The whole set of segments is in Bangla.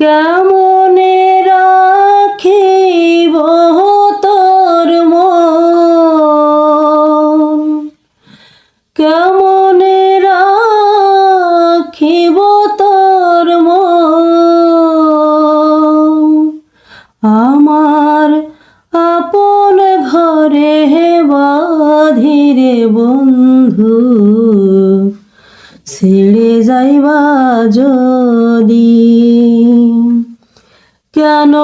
কেমনে রাখিব তোর মন, কেমনে রাখিব তোর মন, আমার আপন ঘরে বাঁধিরে বন্ধু, ছেড়ে যাইবা যদি। কেন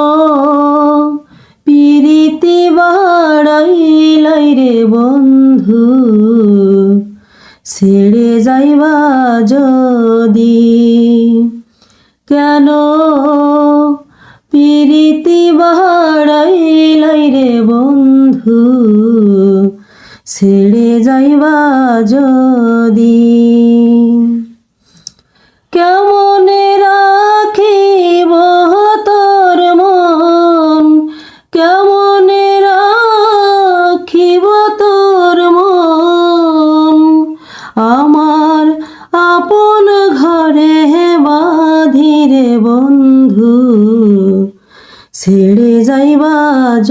পিরিতি বাড়াইলাই রে বন্ধু, ছেড়ে যাইবা যদি। কেন পিরিতি বাড়াইলাই রে বন্ধু, ছেড়ে যাইবা যদি। কেমনে রাখিব তোর মন, কেমনে রাখিব তোর মন, আমার আপন ঘরে বাঁধিরে বন্ধু, ছেড়ে যাইবা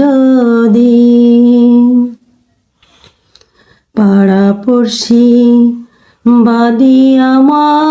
যদি। পাড়াপড়শি বাদি আমার